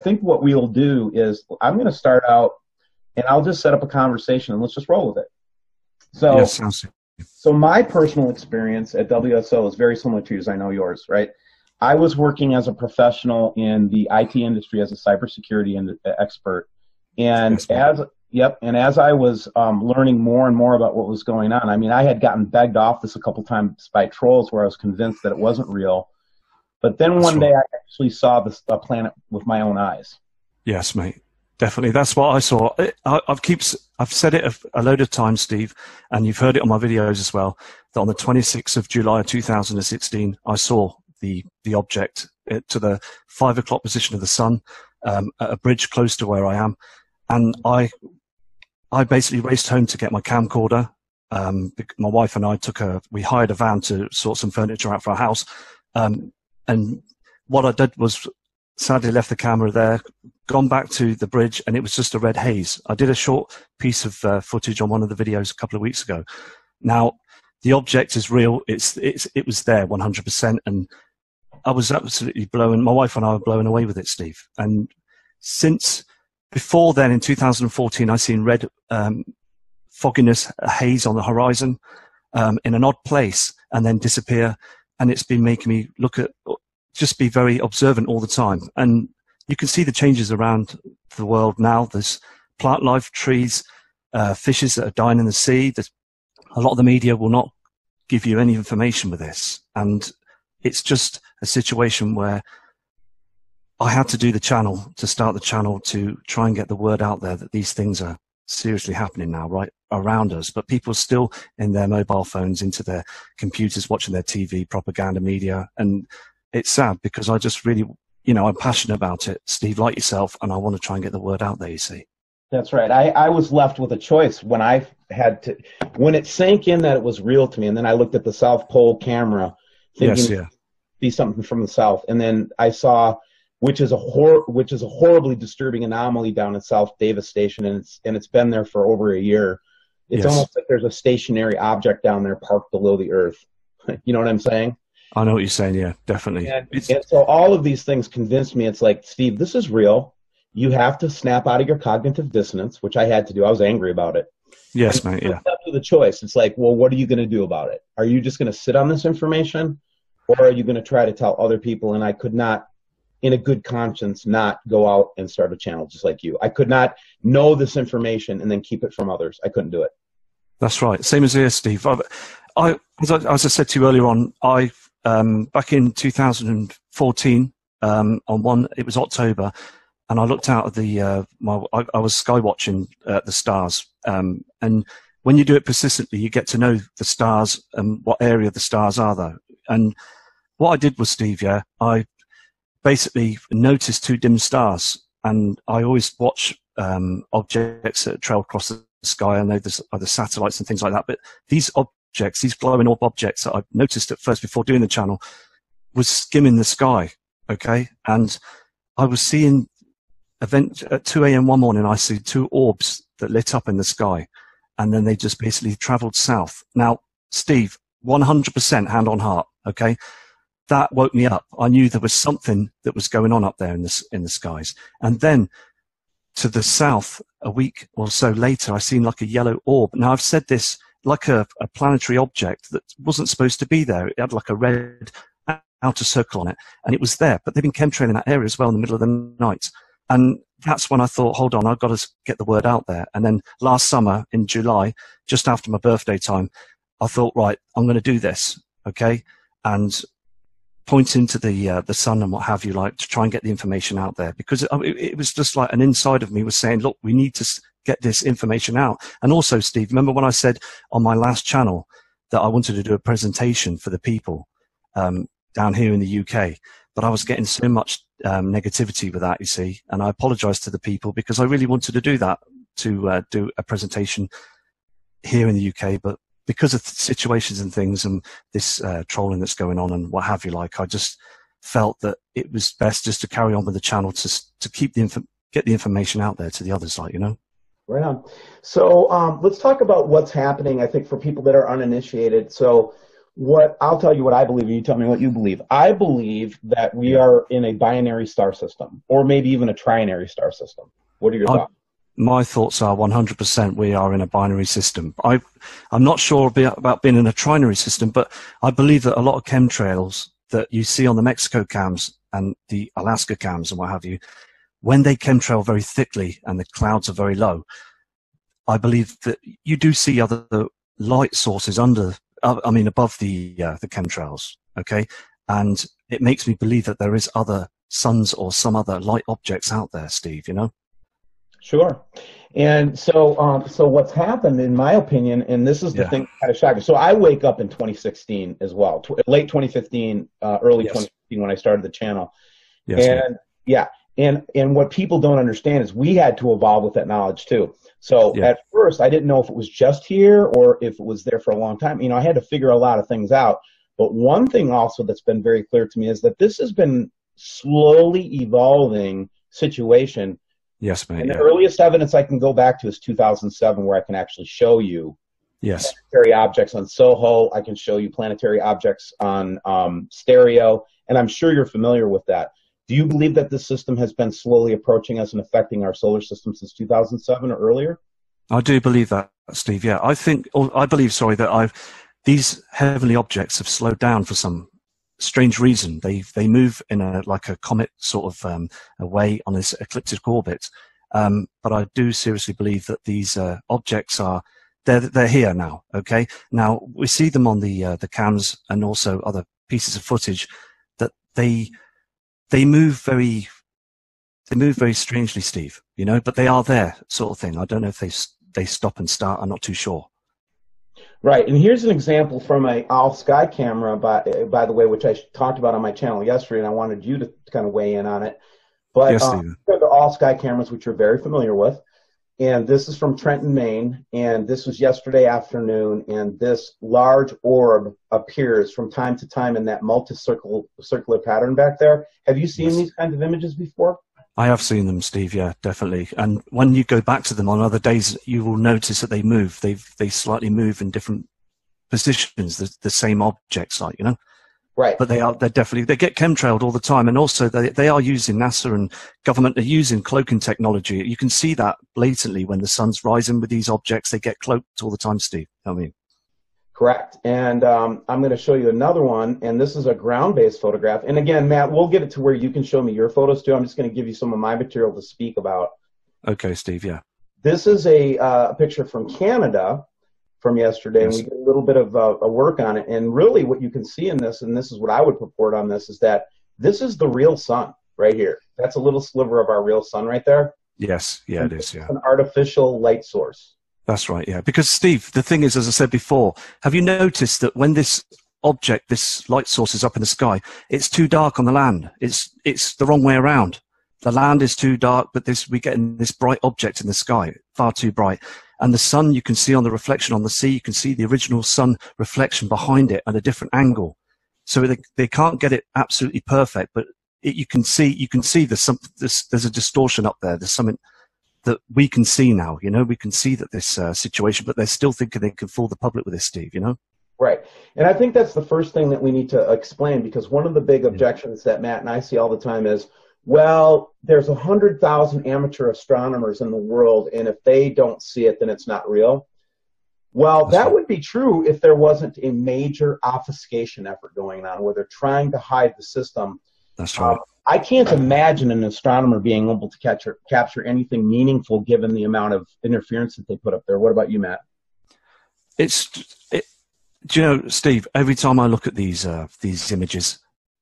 I think what we'll do is I'm going to start out and I'll just set up a conversation and let's just roll with it. Yes, So, sounds good. so my personal experience at WSO is very similar to yours. I know yours, right? I was working as a professional in the IT industry as a cybersecurity expert. And Yes, mate. and as I was learning more and more about what was going on, I mean, I had gotten begged off this a couple times by trolls where I was convinced that it wasn't real. But then That's one day right. I actually saw this planet with my own eyes. Yes, mate. Definitely. That's what I saw. I've said it a load of times, Steve, and you've heard it on my videos as well, that on the 26th of July 2016, I saw the object to the 5 o'clock position of the sun at a bridge close to where I am. And I basically raced home to get my camcorder. My wife and I we hired a van to sort some furniture out for our house. And what I did was sadly left the camera there, gone back to the bridge, and it was just a red haze. I did a short piece of footage on one of the videos a couple of weeks ago. Now, the object is real. It was there 100%, and I was absolutely my wife and I were blown away with it, Steve. And since before then, in 2014, I seen red fogginess, a haze on the horizon in an odd place and then disappear. And it's been making me just be very observant all the time. And you can see the changes around the world now. There's plant life, trees, fishes that are dying in the sea. A lot of the media will not give you any information with this. And it's just a situation where I had to do to start the channel to try and get the word out there that these things are seriously happening now, right around us. But people are still in their mobile phones, into their computers, watching their TV, propaganda media. And it's sad because I just really, I'm passionate about it, Steve, like yourself, and I want to try and get the word out there, you see. That's right. I was left with a choice when when it sank in that it was real to me, and then I looked at the South Pole camera thinking Yes, yeah. be something from the South, and then I saw, which is a horribly disturbing anomaly down in South Davis Station, and it's been there for over a year. It's Yes. almost like there's a stationary object down there parked below the earth. You know what I'm saying? I know what you're saying, yeah, definitely. And so all of these things convinced me, it's like, Steve, this is real. You have to snap out of your cognitive dissonance, which I had to do. I was angry about it. Yes, And mate, yeah. it's up to the choice. It's like, well, what are you going to do about it? Are you just going to sit on this information, or are you going to try to tell other people? And I could not, in a good conscience, not go out and start a channel just like you. I could not know this information and then keep it from others. I couldn't do it. That's right. Same as here, Steve. As I said to you earlier on, back in 2014, it was October, and I looked out at I was sky watching the stars. And when you do it persistently, you get to know the stars and what area the stars are, though. And what I did was, Steve, I basically noticed two dim stars, and I always watch objects that trail across the sky. I know there's other satellites and things like that, but these glowing orb objects that I noticed at first before doing the channel was skimming the sky, okay? And I was seeing at 2 a.m. one morning, I see two orbs that lit up in the sky, and then they just basically traveled south. Now, Steve, 100% hand on heart, okay? That woke me up. I knew there was something that was going on up there in the skies. And then to the south, a week or so later, I seen like a yellow orb. Now, I've said this, like a planetary object that wasn't supposed to be there. It had like a red outer circle on it, and it was there. But they've been chemtrailing that area as well in the middle of the night. And that's when I thought, hold on, I've got to get the word out there. And then last summer in July, just after my birthday time, I thought, right, I'm going to do this, okay? And pointing to the sun and what have you, like, to try and get the information out there, because it was just like an inside of me was saying, look, we need to get this information out. And also, Steve, remember when I said on my last channel that I wanted to do a presentation for the people down here in the UK, but I was getting so much negativity with that, you see, and I apologize to the people because I really wanted to do that, to do a presentation here in the UK, but because of situations and things and this trolling that's going on and what have you, like, I just felt that it was best just to carry on with the channel to keep get the information out there to the others, like, Right on. So let's talk about what's happening, I think, for people that are uninitiated. So I'll tell you what I believe, and you tell me what you believe. I believe that we are in a binary star system, or maybe even a trinary star system. What are your thoughts? My thoughts are 100% we are in a binary system. I'm not sure about being in a trinary system, but I believe that a lot of chemtrails that you see on the Mexico cams and the Alaska cams and what have you, when they chemtrail very thickly and the clouds are very low, I believe that you do see other light sources above the chemtrails, okay? And it makes me believe that there is other suns or some other light objects out there, Steve, you know? Sure. And so what's happened, in my opinion, and this is the thing that kind of shocking. So I wake up in 2016 as well, late 2015, early 2016 when I started the channel. Yes, and what people don't understand is we had to evolve with that knowledge too. So at first, I didn't know if it was just here or if it was there for a long time. You know, I had to figure a lot of things out. But one thing also that's been very clear to me is that this has been slowly evolving situation. Yes, mate. And the earliest evidence I can go back to is 2007, where I can actually show you planetary objects on SOHO. I can show you planetary objects on Stereo, and I'm sure you're familiar with that. Do you believe that this system has been slowly approaching us and affecting our solar system since 2007 or earlier? I do believe that, Steve. Yeah, I believe that these heavenly objects have slowed down for some strange reason. They move in like a comet sort of a way on this ecliptic orbit. But I do seriously believe that these objects they're here now. Okay, now we see them on the cams and also other pieces of footage that they move very strangely, Steve. You know, but they are there, sort of thing. I don't know if they stop and start. I'm not too sure. Right, and here's an example from a Owl Sky camera, by the way, which I talked about on my channel yesterday, and I wanted you to kind of weigh in on it. But they're Owl Sky cameras, which you're very familiar with, and this is from Trenton, Maine, and this was yesterday afternoon, and this large orb appears from time to time in that multi-circular pattern back there. Have you seen these kinds of images before? I have seen them, Steve, yeah, definitely. And when you go back to them on other days, you will notice that they move. They slightly move in different positions, the same objects, like, you know? Right. But they get chemtrailed all the time. And also they are using, NASA and government are using cloaking technology. You can see that blatantly when the sun's rising with these objects. They get cloaked all the time, Steve. I mean. Correct. And I'm going to show you another one, and this is a ground-based photograph. And again, Matt, we'll get it to where you can show me your photos too. I'm just going to give you some of my material to speak about. Okay, Steve, yeah. This is a picture from Canada from yesterday, and we did a little bit of a work on it. And really what you can see in this, and this is what I would purport on this, is that this is the real sun right here. That's a little sliver of our real sun right there. Yes, yeah, it is, yeah. It's an artificial light source. That's right, yeah. Because, Steve, the thing is, as I said before, have you noticed that when this object, this light source is up in the sky, it's too dark on the land? It's the wrong way around. The land is too dark, but we get this bright object in the sky, far too bright. And the sun, you can see on the reflection on the sea, you can see the original sun reflection behind it at a different angle. So they can't get it absolutely perfect, but you can see there's a distortion up there. There's something that we can see now, you know, we can see that this situation, but they're still thinking they can fool the public with this, Steve, you know? Right. And I think that's the first thing that we need to explain, because one of the big objections that Matt and I see all the time is, well, there's 100,000 amateur astronomers in the world, and if they don't see it, then it's not real. Well, that would be true if there wasn't a major obfuscation effort going on where they're trying to hide the system. That's right. I can't imagine an astronomer being able to capture anything meaningful given the amount of interference that they put up there. What about you, Matt? Do you know, Steve, every time I look at these images,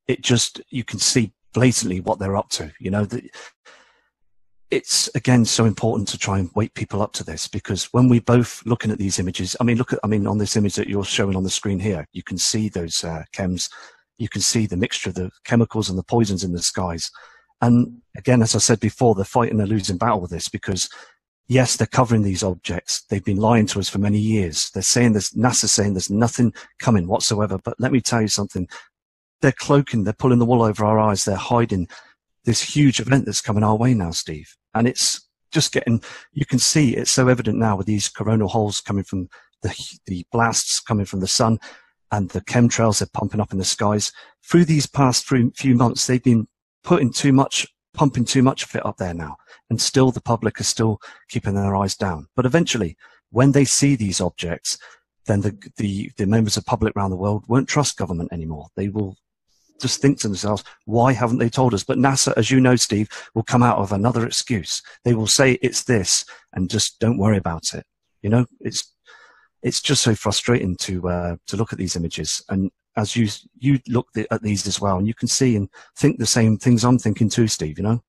you can see blatantly what they're up to. You know, it's, again, so important to try and wake people up to this, because when we both looking at these images, I mean, on this image that you're showing on the screen here, you can see those chems. You can see the mixture of the chemicals and the poisons in the skies. And again, as I said before, they're fighting a losing battle with this, because yes, they're covering these objects. They've been lying to us for many years. NASA's saying there's nothing coming whatsoever. But let me tell you something. They're cloaking, they're pulling the wool over our eyes. They're hiding this huge event that's coming our way now, Steve. And it's just you can see it's so evident now with these coronal holes coming from the blasts coming from the sun. and the chemtrails they're pumping up in the skies. Through these past few months, they've been pumping too much of it up there now, and still the public are still keeping their eyes down. But eventually, when they see these objects, then the members of the public around the world won't trust government anymore. They will just think to themselves, why haven't they told us? But NASA, as you know, Steve, will come out of another excuse. They will say it's this and just don't worry about it. You know, it's just so frustrating to look at these images. And as you look at these as well, and you can see and think the same things I'm thinking too, Steve, you know?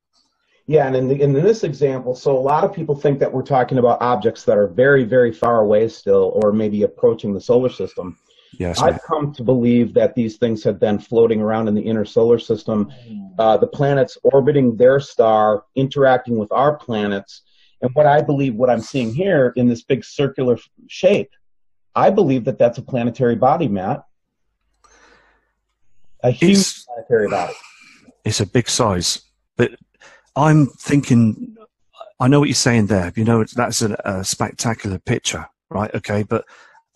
Yeah, and in this example, so a lot of people think that we're talking about objects that are very, very far away still, or maybe approaching the solar system. Yes, I've come to believe that these things have been floating around in the inner solar system, the planets orbiting their star, interacting with our planets. And what I'm seeing here in this big circular shape, I believe that that's a planetary body, Matt. A huge planetary body. It's a big size. But I'm thinking, I know what you're saying there. You know, that's a spectacular picture, right? Okay, but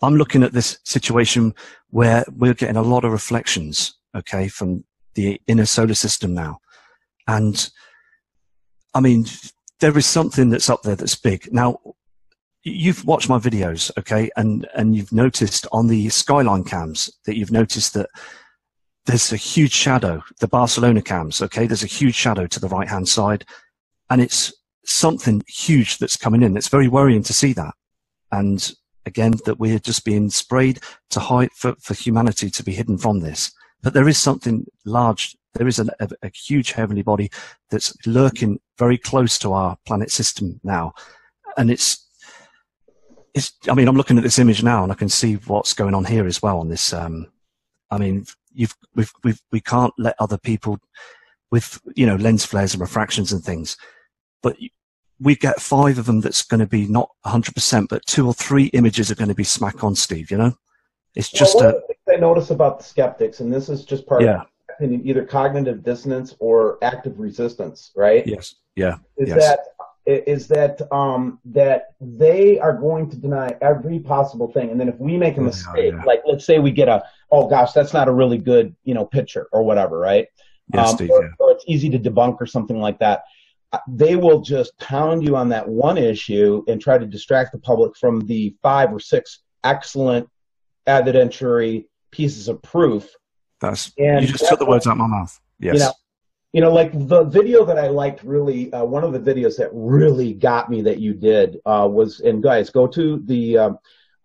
I'm looking at this situation where we're getting a lot of reflections, okay, from the inner solar system now. And, I mean, there is something that's up there that's big. Now, you've watched my videos, okay, and you've noticed on the skyline cams that you've noticed that there's a huge shadow, the Barcelona cams, okay, there's a huge shadow to the right-hand side, and it's something huge that's coming in. It's very worrying to see that. And again, that we're just being sprayed to hide for humanity to be hidden from this. But there is something large. There is a huge heavenly body that's lurking very close to our planet system now. And I mean, I'm looking at this image now and I can see what's going on here as well on this. I mean, we can't let other people with, you know, lens flares and refractions and things, but we get 5 of them that's going to be not 100%, but 2 or 3 images are going to be smack on, Steve, you know? It's just one of the things I notice about the skeptics, and this is just part of either cognitive dissonance or active resistance, right? Yes. Yeah. Is that they are going to deny every possible thing, and then if we make a mistake, like let's say we get oh gosh, that's not a really good, you know, picture or whatever, right? Yes, Steve, or it's easy to debunk or something like that. They will just pound you on that one issue and try to distract the public from the 5 or 6 excellent evidentiary pieces of proof. You just took the words out of my mouth. Yes. You know, like the video that I liked really, one of the videos that really got me that you did was, and guys, go to the,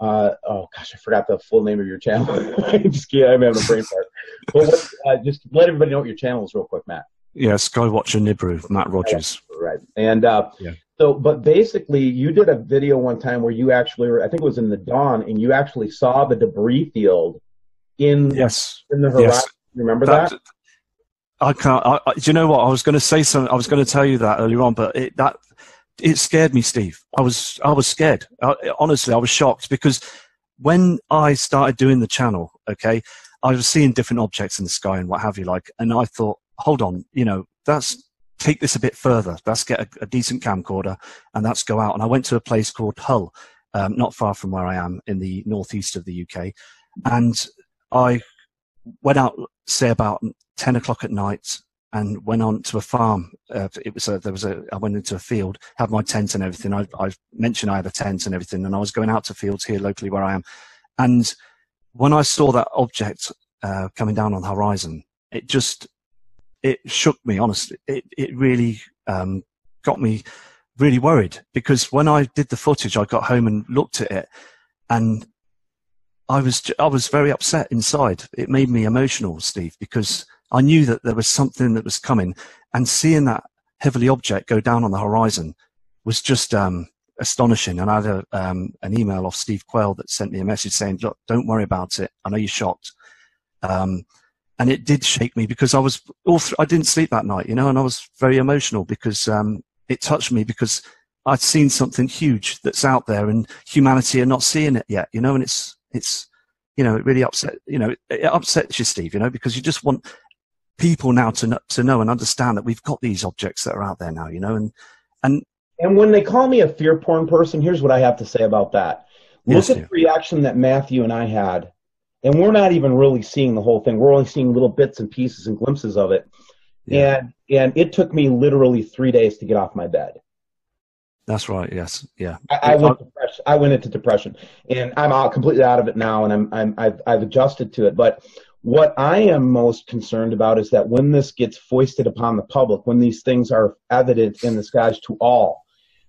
oh gosh, I forgot the full name of your channel. I'm having a brain fart. But just let everybody know what your channel is real quick, Matt. Yeah, Skywatcher Nibru, Matt Rogers. Right. And so, but basically, you did a video one time where you actually were, I think it was in the dawn, and you actually saw the debris field in the horizon. Yes. Remember that? I can't. Do you know what? I was going to say something. I was going to tell you that earlier on, but it scared me, Steve. I was scared. Honestly, I was shocked because when I started doing the channel, okay, I was seeing different objects in the sky and what have you, like, and I thought, hold on, you know, take this a bit further. Let's get a decent camcorder and let's go out. And I went to a place called Hull, not far from where I am in the northeast of the UK. And I went out, say about 10 o'clock at night and went on to a farm. I went into a field, had my tent and everything. I mentioned I had a tent and everything, and I was going out to fields here locally where I am. And when I saw that object coming down on the horizon, it shook me, honestly. It really got me really worried, because when I did the footage, I got home and looked at it, and I was very upset inside. It made me emotional, Steve, because I knew that there was something that was coming, and seeing that heavily object go down on the horizon was just astonishing. And I had an email off Steve Quayle that sent me a message saying, "Look, don't worry about it. I know you're shocked." And it did shake me, because I didn't sleep that night, you know, and I was very emotional because it touched me, because I'd seen something huge that's out there and humanity are not seeing it yet, you know, and it's you know, it really it upsets you, Steve, you know, because you just want people now to know and understand that we've got these objects that are out there now, you know, and when they call me a fear porn person, here's what I have to say about that. Look at the reaction that Matthew and I had And we're not even really seeing the whole thing. We're only seeing little bits and pieces and glimpses of it. Yeah. And it took me literally 3 days to get off my bed. That's right. Yes. Yeah. I went into depression, and I'm completely out of it now, and I've adjusted to it. But what I am most concerned about is that when this gets foisted upon the public, when these things are evident in the skies to all,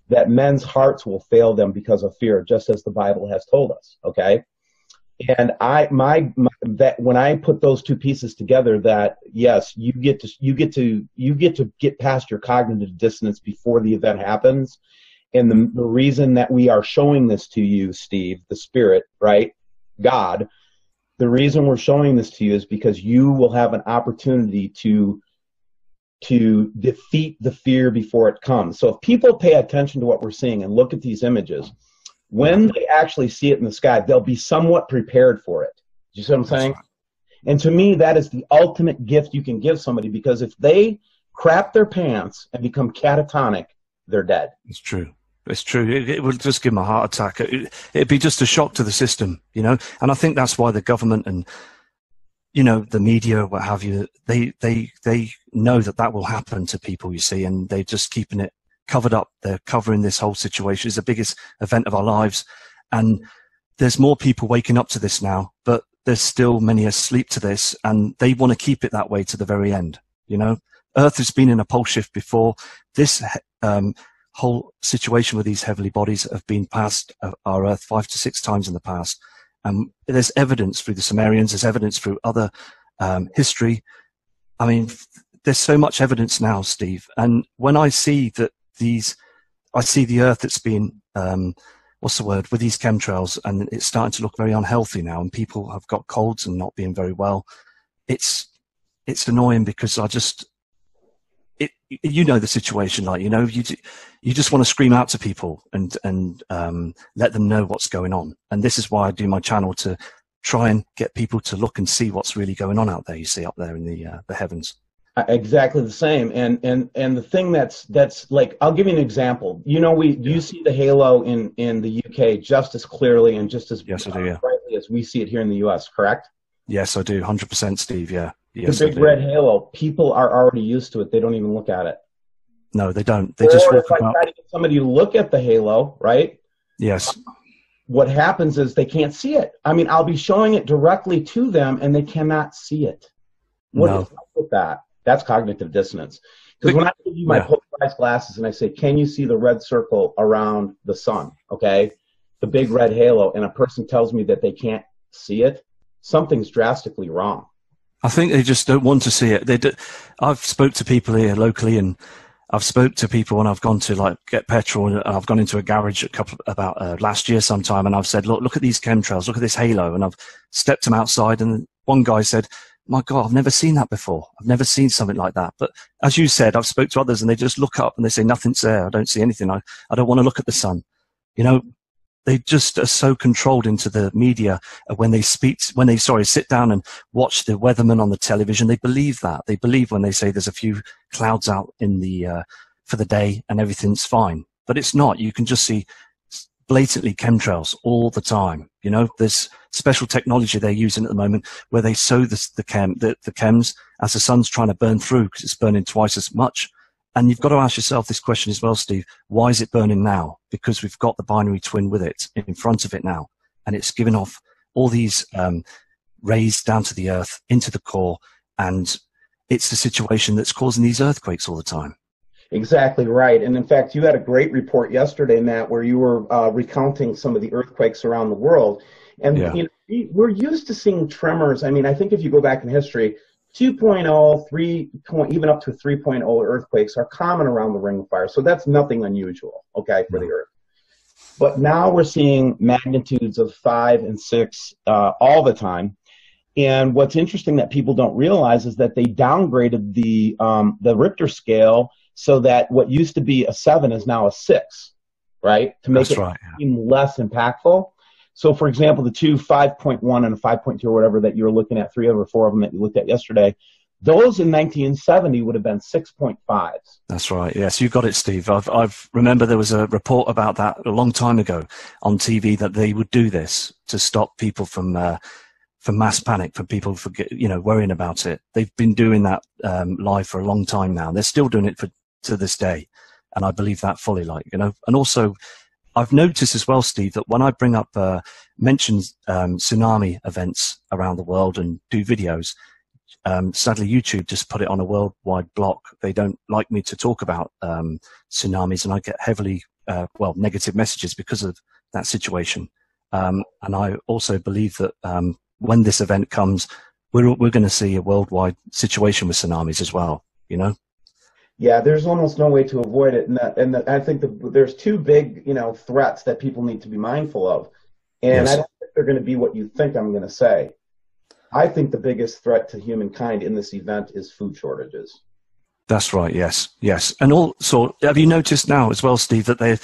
that men's hearts will fail them because of fear, just as the Bible has told us. Okay. And that when I put those two pieces together, that yes, you get to get past your cognitive dissonance before the event happens. And the reason that we are showing this to you, Steve, the Spirit, right, God, the reason we're showing this to you is because you will have an opportunity to defeat the fear before it comes. So if people pay attention to what we're seeing and look at these images, when they actually see it in the sky, they'll be somewhat prepared for it. Do you see what I'm saying? Right. And to me, that is the ultimate gift you can give somebody, because if they crap their pants and become catatonic, they're dead. It's true. It's true. It would just give them a heart attack. It'd be just a shock to the system, you know? And I think that's why the government and, you know, the media, what have you, they know that will happen to people, you see, and they're just keeping it covered up. They're covering this whole situation. It's the biggest event of our lives. And there's more people waking up to this now, but there's still many asleep to this, and they want to keep it that way to the very end, you know? Earth has been in a pole shift before. This whole situation with these heavenly bodies have been past our Earth 5 to 6 times in the past. There's evidence through the Sumerians, there's evidence through other history. I mean, there's so much evidence now, Steve. And when I see that I see the Earth that's been, with these chemtrails, and it's starting to look very unhealthy now, and people have got colds and not being very well. It's annoying, because you know the situation, like, you know, you just want to scream out to people and let them know what's going on. And this is why I do my channel, to try and get people to look and see what's really going on out there. You see up there in the heavens. Exactly the same. And the thing that's like, I'll give you an example. You know, you see the halo in the UK just as clearly and just as brightly as we see it here in the US, correct? Yes, I do. 100%, Steve. Yeah. Yes, the big red halo, people are already used to it. They don't even look at it. No, they don't. They just walk about. If I try to get somebody to look at the halo, right? Yes. What happens is they can't see it. I mean, I'll be showing it directly to them, and they cannot see it. What is up with that? That's cognitive dissonance. Because when I give you my polarized glasses and I say, can you see the red circle around the sun? Okay, the big red halo, and a person tells me that they can't see it, something's drastically wrong. I think they just don't want to see it. I've spoke to people here locally, and I've spoke to people when I've gone to like get petrol, and I've gone into a garage about last year sometime, and I've said, look at these chemtrails, look at this halo, and I've stepped them outside, and one guy said, my God, I've never seen that before. I've never seen something like that. But as you said, I've spoke to others, and they just look up and they say, nothing's there. I don't see anything. I don't want to look at the sun. You know, they just are so controlled into the media when they sit down and watch the weatherman on the television. They believe that. They believe when they say there's a few clouds out in for the day and everything's fine. But it's not. You can just see blatantly chemtrails all the time. You know, there's special technology they're using at the moment where they sow the chems as the sun's trying to burn through, because it's burning twice as much. And you've got to ask yourself this question as well, Steve. Why is it burning now? Because we've got the binary twin with it in front of it now. And it's giving off all these rays down to the earth, into the core. And it's the situation that's causing these earthquakes all the time. Exactly right. And in fact, you had a great report yesterday, Matt, where you were recounting some of the earthquakes around the world. And you know, we're used to seeing tremors. I mean, I think if you go back in history, 2.0, 3, even up to 3.0 earthquakes are common around the Ring of Fire. So that's nothing unusual, okay, for the Earth. But now we're seeing magnitudes of 5 and 6 all the time. And what's interesting that people don't realize is that they downgraded the Richter scale so that what used to be a 7 is now a 6, right? To make it seem less impactful. So, for example, the two 5.1 and a 5.2 or whatever that you were looking at, 3 or 4 of them that you looked at yesterday, those in 1970 would have been 6.5s. That's right. Yes, you got it, Steve. I've remember there was a report about that a long time ago on TV that they would do this to stop people from for mass panic, for people worrying about it. They've been doing that live for a long time now. They're still doing it to this day, and I believe that fully. And also, I've noticed as well, Steve, that when I bring up mention tsunami events around the world and do videos, sadly YouTube just put it on a worldwide block. They don't like me to talk about tsunamis, and I get heavily negative messages because of that situation. And I also believe that when this event comes, we're going to see a worldwide situation with tsunamis as well. Yeah, there's almost no way to avoid it, and I think there's two big threats that people need to be mindful of, and yes. I don't think they're going to be what you think I'm going to say. I think the biggest threat to humankind in this event is food shortages. That's right. Yes, yes, and also, have you noticed now as well, Steve, that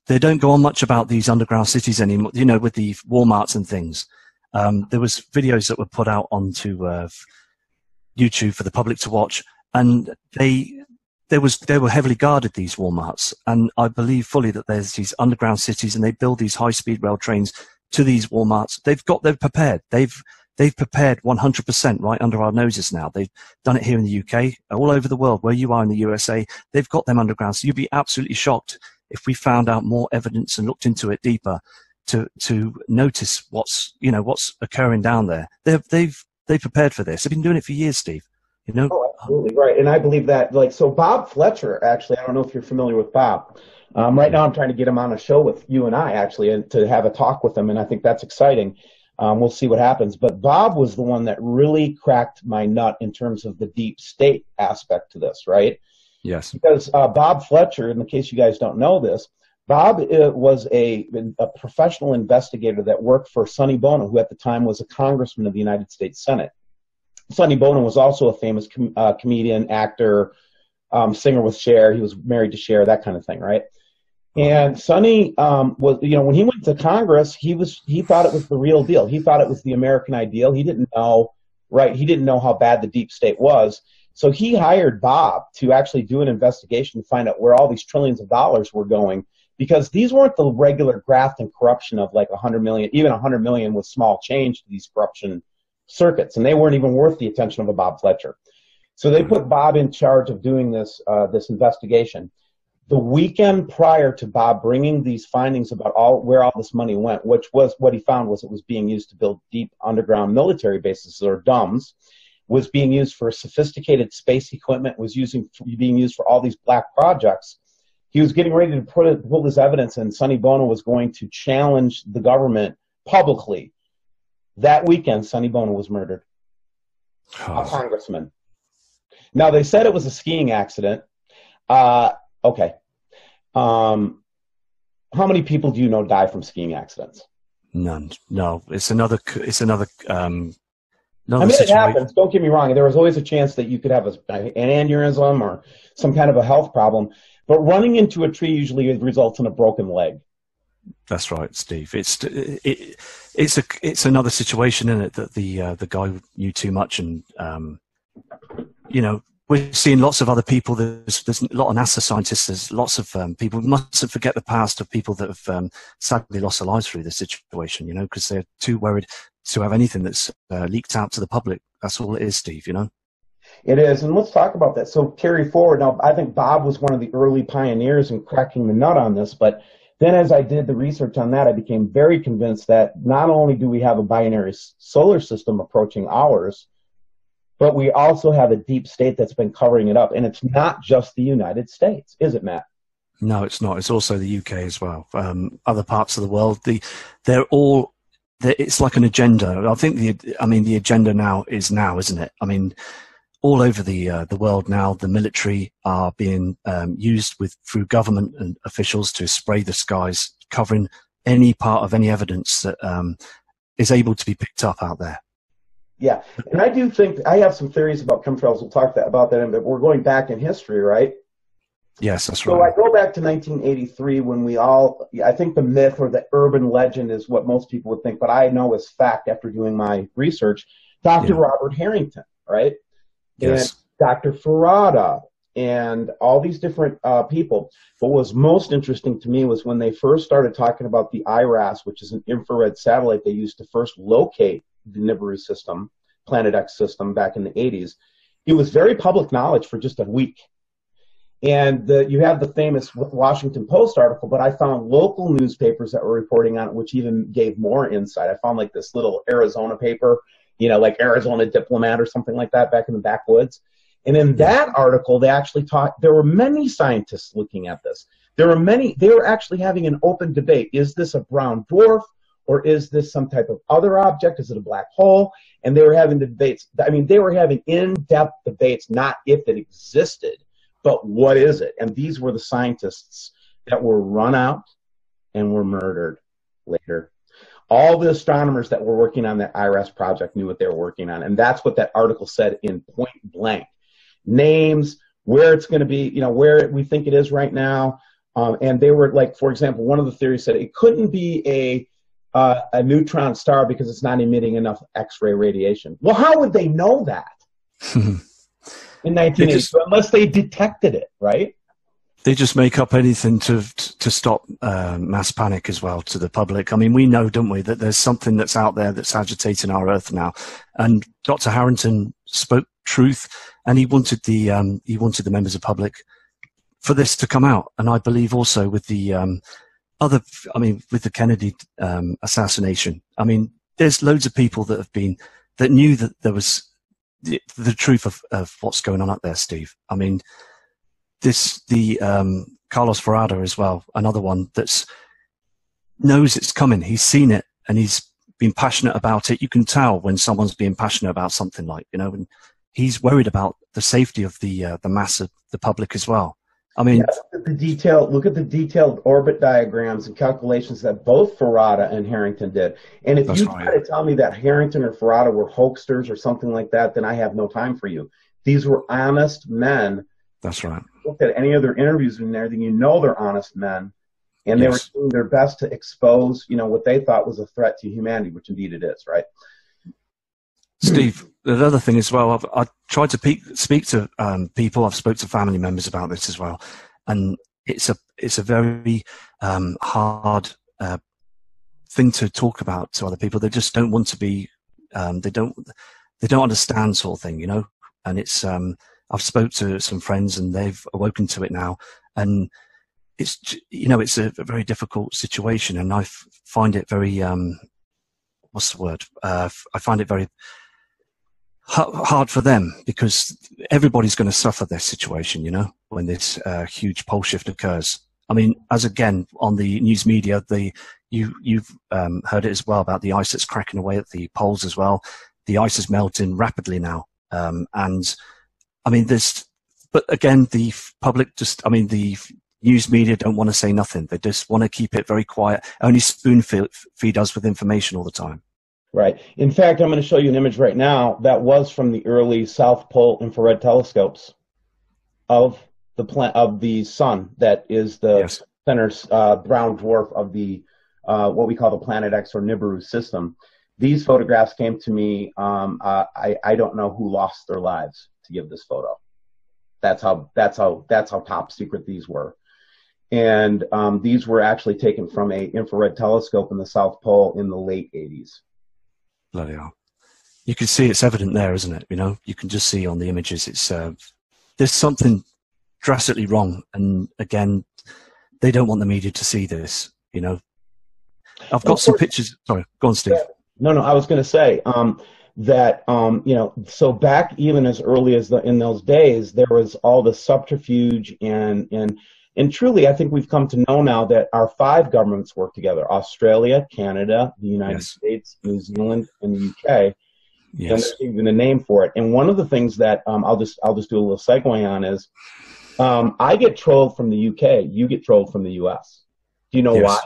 they don't go on much about these underground cities anymore? With the Walmarts and things. There was videos that were put out onto YouTube for the public to watch, and they were heavily guarded, these Walmarts, and I believe fully that there's these underground cities, and they build these high-speed rail trains to these Walmarts. They're prepared. They've prepared 100% right under our noses now. They've done it here in the UK, all over the world, where you are in the USA. They've got them underground. So you'd be absolutely shocked if we found out more evidence and looked into it deeper to notice what's occurring down there. They've prepared for this. They've been doing it for years, Steve. Oh, absolutely right. And I believe that, so Bob Fletcher, actually, I don't know if you're familiar with Bob. Right now I'm trying to get him on a show with you and I, actually, and to have a talk with him, and I think that's exciting. We'll see what happens. But Bob was the one that really cracked my nut in terms of the deep state aspect to this, right? Yes. Because Bob Fletcher, in the case you guys don't know this, Bob was a professional investigator that worked for Sonny Bono, who at the time was a congressman of the United States Senate. Sonny Bono was also a famous comedian, actor, singer with Cher. He was married to Cher, that kind of thing, right? And Sonny was, when he went to Congress, he thought it was the real deal. He thought it was the American ideal. He didn't know, right? He didn't know how bad the deep state was. So he hired Bob to actually do an investigation to find out where all these trillions of dollars were going, because these weren't the regular graft and corruption of like 100 million, even 100 million was small change to these corruption circuits, and they weren't even worth the attention of a Bob Fletcher. So they put Bob in charge of doing this investigation. The weekend prior to Bob bringing these findings about where all this money went, which was what he found was it was being used to build deep underground military bases, or DUMBs, was being used for sophisticated space equipment, was being used for all these black projects. He was getting ready to pull this evidence, and Sonny Bono was going to challenge the government publicly. That weekend, Sonny Bono was murdered. A congressman. Now, they said it was a skiing accident. Okay. How many people do you know die from skiing accidents? None. No, it's another. I mean, it happens. Don't get me wrong. There was always a chance that you could have an aneurysm or some kind of a health problem. But running into a tree usually results in a broken leg. That's right, Steve. It's another situation, isn't it, that the guy knew too much, and we're seeing lots of other people. There's a lot of NASA scientists. There's lots of people. We mustn't forget the past of people that have sadly lost their lives through this situation. Because they're too worried to have anything that's leaked out to the public. That's all it is, Steve. It is, and let's talk about that. So carry forward. Now, I think Bob was one of the early pioneers in cracking the nut on this, but then as I did the research on that, I became very convinced that not only do we have a binary solar system approaching ours, but we also have a deep state that's been covering it up. And it's not just the United States, is it, Matt? No, it's not. It's also the UK as well. Other parts of the world, it's like an agenda. I think the agenda now, isn't it? I mean, all over the world now, the military are being used through government and officials to spray the skies, covering any part of any evidence that is able to be picked up out there. Yeah, and I do think I have some theories about chemtrails. We'll talk about that, but we're going back in history, right? Yes, that's right. So I go back to 1983 when I think the myth or the urban legend is what most people would think, but I know as fact after doing my research, Dr. Robert Harrington, right? Yes. And Dr. Farada and all these different people. What was most interesting to me was when they first started talking about the IRAS, which is an infrared satellite they used to first locate the Nibiru system, Planet X system back in the 80s, it was very public knowledge for just a week. And you have the famous Washington Post article, but I found local newspapers that were reporting on it, which even gave more insight. I found like this little Arizona paper, like Arizona Diplomat or something like that back in the backwoods. And in that article, they actually there were many scientists looking at this. They were actually having an open debate. Is this a brown dwarf, or is this some type of other object? Is it a black hole? And they were having debates. I mean, they were having in-depth debates, not if it existed, but what is it? And these were the scientists that were run out and were murdered later. All the astronomers that were working on that IRAS project knew what they were working on. And that's what that article said in point blank. Names, where it's going to be, where we think it is right now. And they were like, for example, one of the theories said it couldn't be a neutron star because it's not emitting enough X-ray radiation. Well, how would they know that? In 1982, unless they detected it, right? They just make up anything to stop mass panic as well to the public. I mean, we know, don't we, that there's something that's out there that's agitating our Earth now. And Dr. Harrington spoke truth, and he wanted the members of the public for this to come out. And I believe also with the with the Kennedy assassination. I mean, there's loads of people that knew that there was the truth of what's going on up there, Steve. I mean, Carlos Ferrada as well, another one that's knows it's coming. He's seen it and he's been passionate about it. You can tell when someone's being passionate about something, and he's worried about the safety of the mass of the public as well. I mean, look at the detailed orbit diagrams and calculations that both Ferrada and Harrington did. And if you try to tell me that Harrington or Ferrada were hoaxers or something like that, then I have no time for you. These were honest men. That's right. Look at any of their interviews and everything, they're honest men. And they were doing their best to expose, what they thought was a threat to humanity, which indeed it is, right? Steve, the other thing as well, I tried to speak to people. I've spoke to family members about this as well, and it's a very hard thing to talk about to other people. They just don't want to be. They don't understand, sort of thing, And it's I've spoke to some friends and they've awoken to it now, and it's it's a very difficult situation, and I find it very what's the word? I find it very hard for them, because everybody's going to suffer this situation, when this huge pole shift occurs. I mean, as again on the news media, you've heard it as well about the ice that's cracking away at the poles as well. The ice is melting rapidly now, and I mean, but again, the public the news media don't want to say nothing. They just want to keep it very quiet. Only spoon feed us with information all the time. Right. In fact, I'm going to show you an image right now that was from the early South Pole infrared telescopes of the sun. That is the center brown dwarf of the what we call the Planet X or Nibiru system. These photographs came to me. I don't know who lost their lives to give this photo. That's how top secret these were. And these were actually taken from an infrared telescope in the South Pole in the late 80s. Bloody hell. You can see it's evident there, isn't it? You can just see on the images it's there's something drastically wrong, and again, they don't want the media to see this. I've got some pictures. Sorry, go on, Steve. No, I was going to say that so back even as early as in those days, there was all the subterfuge and truly, I think we've come to know now that our 5 governments work together: Australia, Canada, the United States, New Zealand, and the UK. Yes. And there's even a name for it. And one of the things that I'll just do a little segue on is I get trolled from the UK. You get trolled from the US. Do you know why?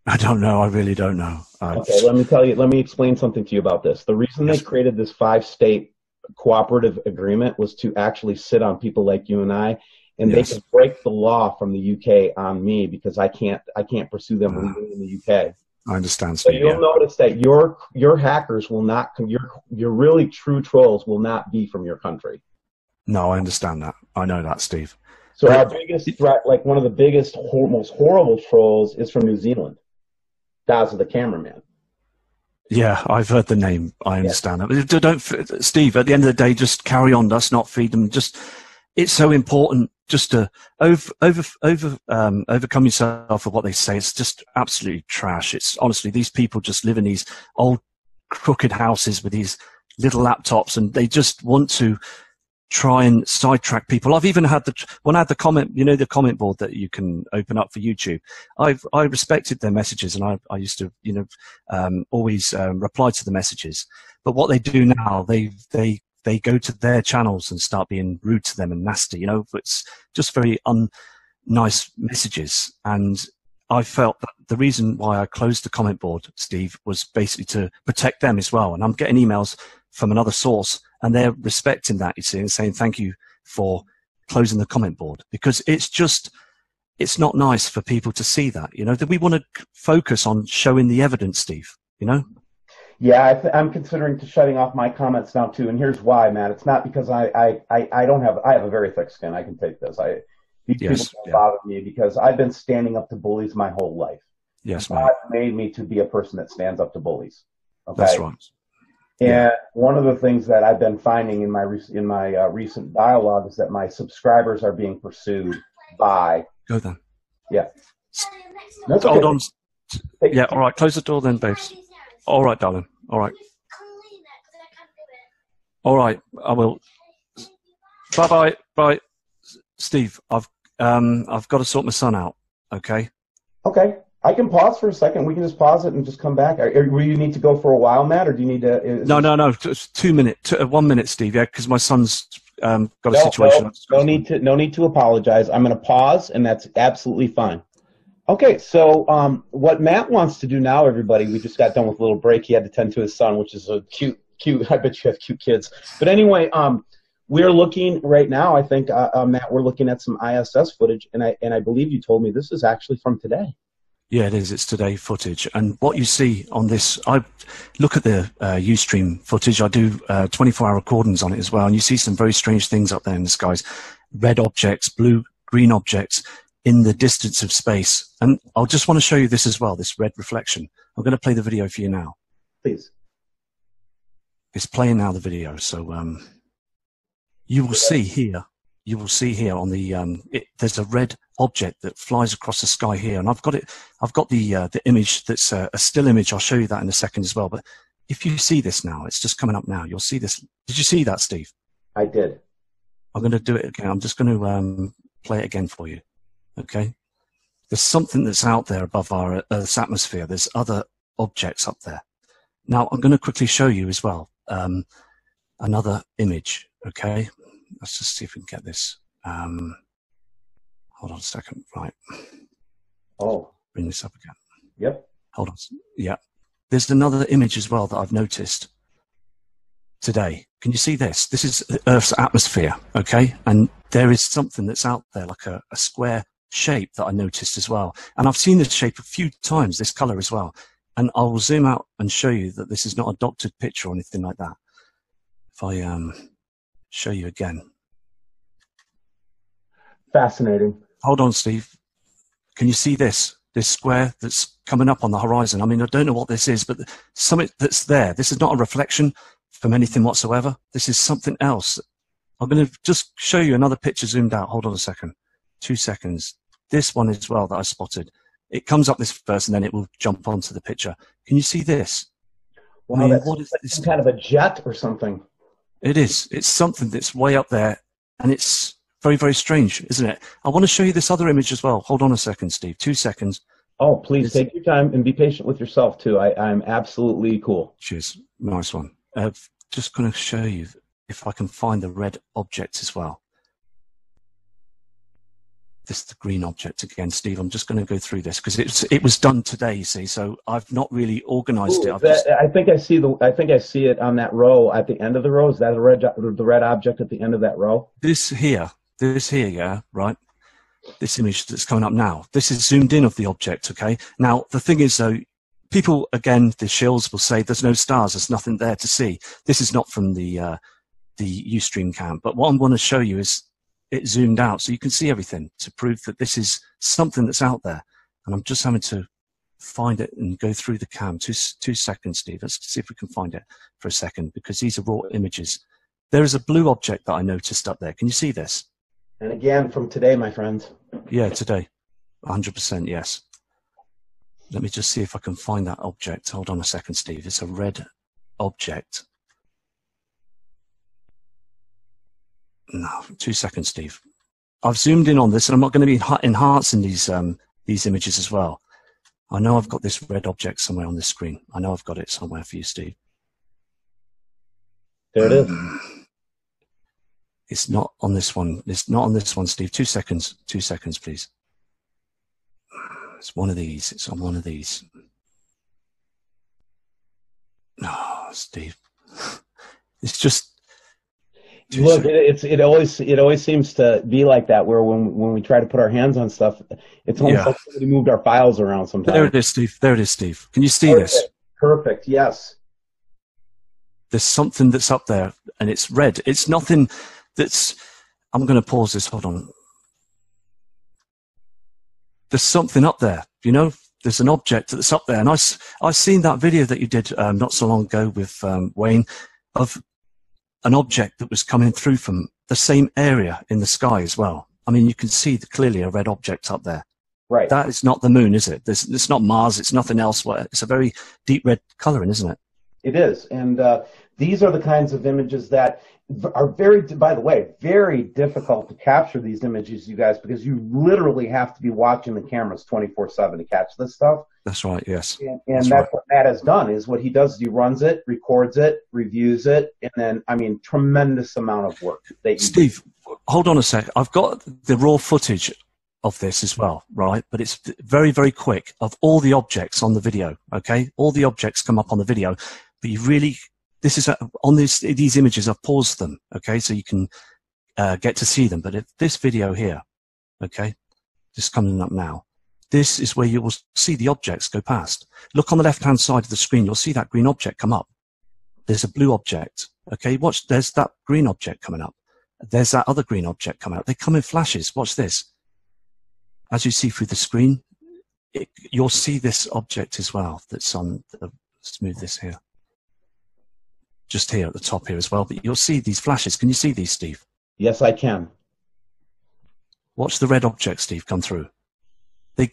I don't know. I really don't know. Okay, let me tell you. Let me explain something to you about this. The reason they created this 5-state cooperative agreement was to actually sit on people like you and I. And they can break the law from the UK on me because I can't pursue them legally in the UK. I understand. So you'll notice that your hackers will not, your really true trolls will not be from your country. No, I understand that. I know that, Steve. So our biggest threat, like one of the biggest, most horrible trolls, is from New Zealand. Daz the cameraman. Yeah, I've heard the name. I Yeah. understand that. But don't, Steve, at the end of the day, just carry on. Let's not feed them. Just, it's so important just to overcome yourself with what they say. It's just absolutely trash. It's honestly, these people just live in these old crooked houses with these little laptops, and they just want to try and sidetrack people. I've even had when I had the comment, the comment board that you can open up for YouTube. I respected their messages, and I used to, always reply to the messages. But what they do now, they go to their channels and start being rude to them and nasty. It's just very unnice messages. And I felt that the reason why I closed the comment board, Steve, was basically to protect them as well. And I'm getting emails from another source, and they're respecting that, you see, and saying thank you for closing the comment board, because it's not nice for people to see that. That we want to focus on showing the evidence, Steve. Yeah, I'm considering shutting off my comments now too, and here's why, Matt. It's not because I have a very thick skin. I can take this. These people don't bother me because I've been standing up to bullies my whole life. Yes, God made me to be a person that stands up to bullies. Okay? That's right. And one of the things that I've been finding in my recent dialogue is that my subscribers are being pursued by. Go then. Yeah. That's okay. Hold on. Yeah. All right. Close the door then, babes. All right, darling. All right. All right. I will. Bye. Bye. Steve, I've got to sort my son out. Okay. Okay. I can pause for a second. We can just pause it and just come back. Will you need to go for a while, Matt, or do you need to? No. Just 2 minutes, 1 minute, Steve. Yeah, because my son's got a situation. No need to apologize. I'm going to pause, and that's absolutely fine. Okay, so what Matt wants to do now, everybody, we just got done with a little break. He had to tend to his son, which is a cute. I bet you have cute kids. But anyway, we're looking right now. I think Matt, we're looking at some ISS footage, and I believe you told me this is actually from today. Yeah, it is. It's today footage. And what you see on this, I look at the Ustream footage. I do 24-hour recordings on it as well. And you see some very strange things up there in the skies. Red objects, blue, green objects in the distance of space. And I'll just want to show you this as well, this red reflection. I'm going to play the video for you now. Please. It's playing now, the video. So you will see here on the, there's a red object that flies across the sky here, and I've got the image that's a still image. I'll show you that in a second as well. But if you see this now, it's just coming up now. You'll see this. Did you see that, Steve? I did. I'm going to do it again. I'm just going to play it again for you. Okay. There's something that's out there above our Earth's atmosphere. There's other objects up there. Now I'm going to quickly show you as well another image. Okay. Let's just see if we can get this. Hold on a second. Right. Oh. Bring this up again. Yep. Hold on. Yeah. There's another image as well that I've noticed today. Can you see this? This is Earth's atmosphere. Okay. And there is something that's out there, like a square shape that I noticed as well. And I've seen this shape a few times, this color as well. And I will zoom out and show you that this is not a doctored picture or anything like that. If I show you again. Fascinating. Hold on, Steve. Can you see this square that's coming up on the horizon? I mean, I don't know what this is, but something that's there. This is not a reflection from anything whatsoever. This is something else. I'm going to just show you another picture zoomed out. Hold on a second. 2 seconds. This one as well that I spotted. It comes up this first, and then it will jump onto the picture. Can you see this? Wow, I mean, what is this? Some kind of a jet or something. It is. It's something that's way up there, and it's very, very strange, isn't it? I want to show you this other image as well. Hold on a second, Steve. 2 seconds. Oh, please take your time and be patient with yourself, too. I'm absolutely cool. Cheers. Nice one. Just going to show you if I can find the red object as well. This is the green object again, Steve. I'm just going to go through this because it was done today, you see. So I've not really organized it. I think I see it on that row at the end of the row. Is that the red object at the end of that row? This here, yeah, right. This image that's coming up now. This is zoomed in of the object. Okay. Now the thing is, though, people again, the shills will say there's no stars. There's nothing there to see. This is not from the Ustream cam. But what I'm going to show you is it zoomed out so you can see everything to prove that this is something that's out there. And I'm just having to find it and go through the cam. Two seconds, Steve. Let's see if we can find it for a second, because these are raw images. There is a blue object that I noticed up there. Can you see this? And again, from today, my friends. Yeah, today. 100%, yes. Let me just see if I can find that object. Hold on a second, Steve. It's a red object. No, 2 seconds, Steve. I've zoomed in on this, and I'm not going to be enhancing these images as well. I know I've got this red object somewhere on this screen. I know I've got it somewhere for you, Steve. There it is. It's not on this one. It's not on this one, Steve. 2 seconds. 2 seconds, please. It's one of these. It's on one of these. No, Steve. It's just. Look, it always seems to be like that, where when we try to put our hands on stuff, it's almost like somebody moved our files around sometimes. There it is, Steve. There it is, Steve. Can you see this? Perfect. Yes. There's something that's up there, and it's red. It's nothing that's. I'm going to pause this. Hold on. There's something up there. You know, there's an object that's up there, and I've seen that video that you did not so long ago with Wayne of an object that was coming through from the same area in the sky as well. I mean, you can see clearly a red object up there. Right. That is not the moon, is it? It's not Mars. It's nothing else. It's a very deep red coloring, isn't it? It is. And these are the kinds of images that are by the way, very difficult to capture these images, you guys, because you literally have to be watching the cameras 24/7 to catch this stuff. That's right, yes. And that's right. What Matt has done is what he does is he runs it, records it, reviews it, and then, I mean, tremendous amount of work. Steve, hold on a sec. I've got the raw footage of this as well, right? But it's very, very quick of all the objects on the video, okay? All the objects come up on the video, but you really... This is on these images. I've paused them, okay, so you can get to see them. But if this video here, okay, just coming up now, this is where you will see the objects go past. Look on the left-hand side of the screen. You'll see that green object come up. There's a blue object, okay. Watch. There's that green object coming up. There's that other green object coming up. They come in flashes. Watch this. As you see through the screen, you'll see this object as well. That's on. Let's move this here. Just here at the top here as well, but you'll see these flashes. Can you see these, Steve? Yes, I can. Watch the red object, Steve, come through. They're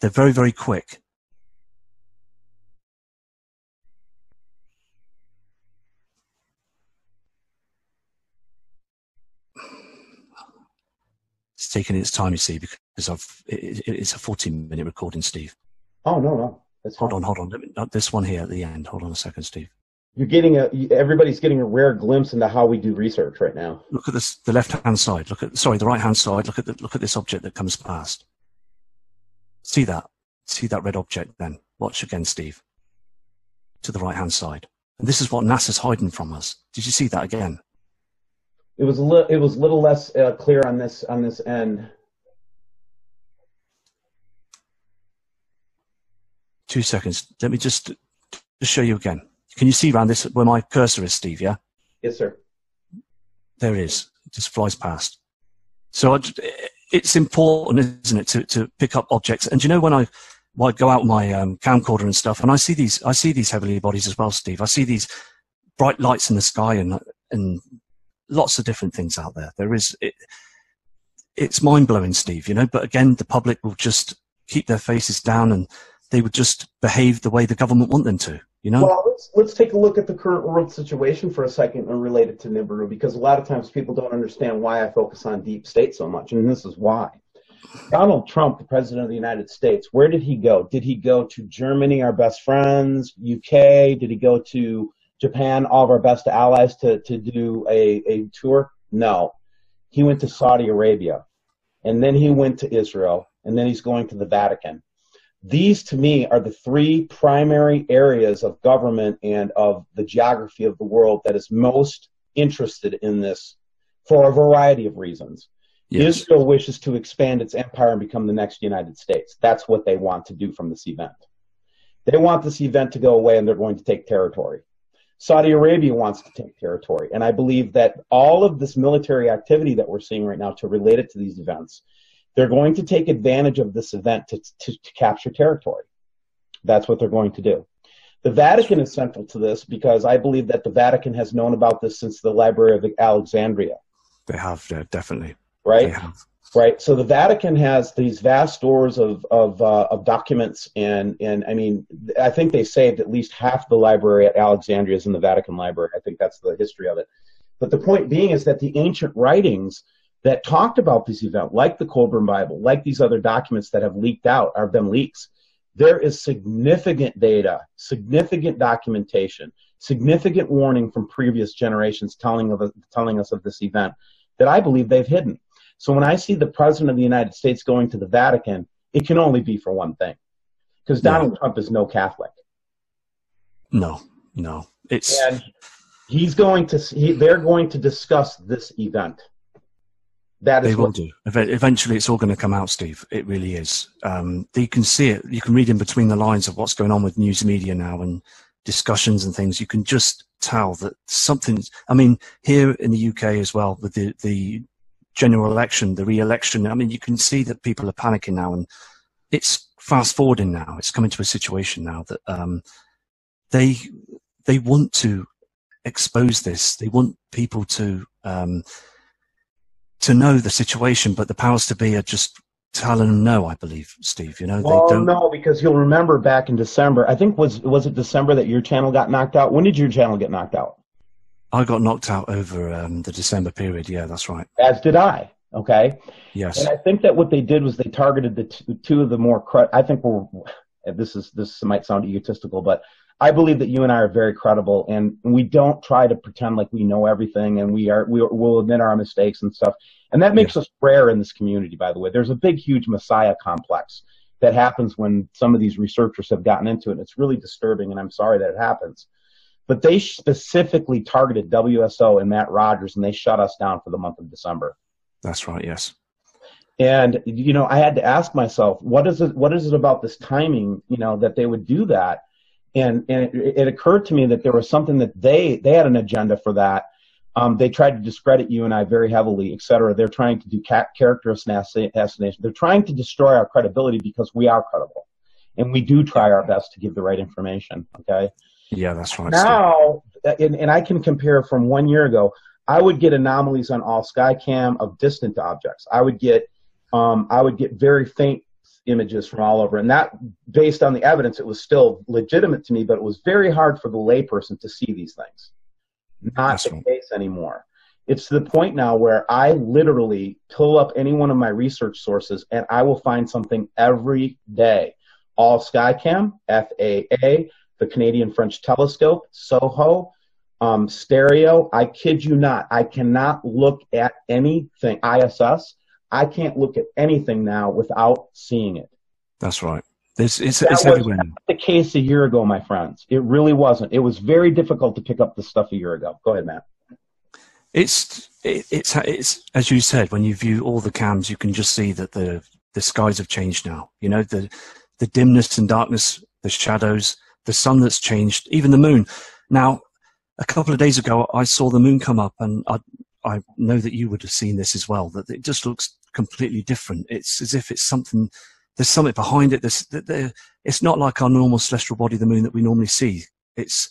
very, very quick. It's taking its time, you see, because it's a 14-minute recording, Steve. Oh, no. Hold on. This one here at the end. Hold on a second, Steve. Everybody's getting a rare glimpse into how we do research right now. Look at this, the left-hand side. The right-hand side. Look at this object that comes past. See that? See that red object then? Watch again, Steve. To the right-hand side. And this is what NASA's hiding from us. Did you see that again? It was a little less clear on this end. 2 seconds. Let me just show you again. Can you see around this where my cursor is, Steve, yeah? Yes, sir. There it is. It just flies past. So it's important, isn't it, to pick up objects. And you know, when I go out with my camcorder and stuff, and I see these heavenly bodies as well, Steve. I see these bright lights in the sky and lots of different things out there. It's mind-blowing, Steve, you know, but again, the public will just keep their faces down and they would just behave the way the government want them to. You know? Well, let's take a look at the current world situation for a second and relate it to Nibiru, because a lot of times people don't understand why I focus on deep state so much, and this is why. Donald Trump, the President of the United States, where did he go? Did he go to Germany, our best friends, UK? Did he go to Japan, all of our best allies, to do a tour? No. He went to Saudi Arabia, and then he went to Israel, and then he's going to the Vatican. These, to me, are the three primary areas of government and of the geography of the world that is most interested in this for a variety of reasons. Yes. Israel wishes to expand its empire and become the next United States. That's what they want to do from this event. They want this event to go away, and they're going to take territory. Saudi Arabia wants to take territory, and I believe that all of this military activity that we're seeing right now to relate it to these events, they're going to take advantage of this event to capture territory. That's what they're going to do. The Vatican is central to this because I believe that the Vatican has known about this since the Library of Alexandria. They have, definitely. Right? They have. Right. So the Vatican has these vast stores of documents, and I mean, I think they saved at least half the library at Alexandria is in the Vatican Library. I think that's the history of it. But the point being is that the ancient writings that talked about this event, like the Colburn Bible, like these other documents that have leaked out, or have been leaks, there is significant data, significant documentation, significant warning from previous generations telling us of this event that I believe they've hidden. So when I see the President of the United States going to the Vatican, it can only be for one thing, because Donald Trump is no Catholic. No. It's and they're going to discuss this event. They will do. Eventually, it's all going to come out, Steve. It really is. You can see it. You can read in between the lines of what's going on with news media now and discussions and things. You can just tell that something's. I mean, here in the UK as well, with the general election, the re-election. I mean, you can see that people are panicking now, and it's fast forwarding now. It's coming to a situation now that they want to expose this. They want people to know the situation, but the powers to be are just telling them no, I believe, Steve. You know, well, they don't. No, because you'll remember back in December, I think was it December that your channel got knocked out? When did your channel get knocked out? I got knocked out over the December period. Yeah, that's right. As did I. Okay. Yes. And I think that what they did was they targeted the two of the more. I think this might sound egotistical, but I believe that you and I are very credible, and we don't try to pretend like we know everything, and we'll admit our mistakes and stuff. And that makes us rare in this community, by the way. There's a big, huge Messiah complex that happens when some of these researchers have gotten into it. And it's really disturbing, and I'm sorry that it happens. But they specifically targeted WSO and Matt Rogers, and they shut us down for the month of December. That's right, yes. And, you know, I had to ask myself, what is it about this timing, you know, that they would do that? And it occurred to me that there was something that they had an agenda for that. They tried to discredit you and I very heavily, et cetera. They're trying to do character assassination. They're trying to destroy our credibility because we are credible. And we do try our best to give the right information, okay? Yeah, that's right. Now, and I can compare from 1 year ago, I would get anomalies on all Skycam of distant objects. I would get very faint images from all over, and that, based on the evidence, it was still legitimate to me, but it was very hard for the layperson to see these things. Not the case anymore. It's to the point now where I literally pull up any one of my research sources and I will find something every day. All Skycam, FAA, the Canadian French Telescope, SOHO, stereo. I kid you not. I cannot look at anything. ISS. I can't look at anything now without seeing it. That's right. It's everywhere. That was the case a year ago, my friends. It really wasn't. It was very difficult to pick up this stuff a year ago. Go ahead, Matt. It's as you said, when you view all the cams, you can just see that the skies have changed now. You know, the dimness and darkness, the shadows, the sun that's changed, even the moon. Now, a couple of days ago, I saw the moon come up, and I know that you would have seen this as well, that it just looks completely different. It's as if it's something, there's something behind it. It's not like our normal celestial body, the moon, that we normally see. It's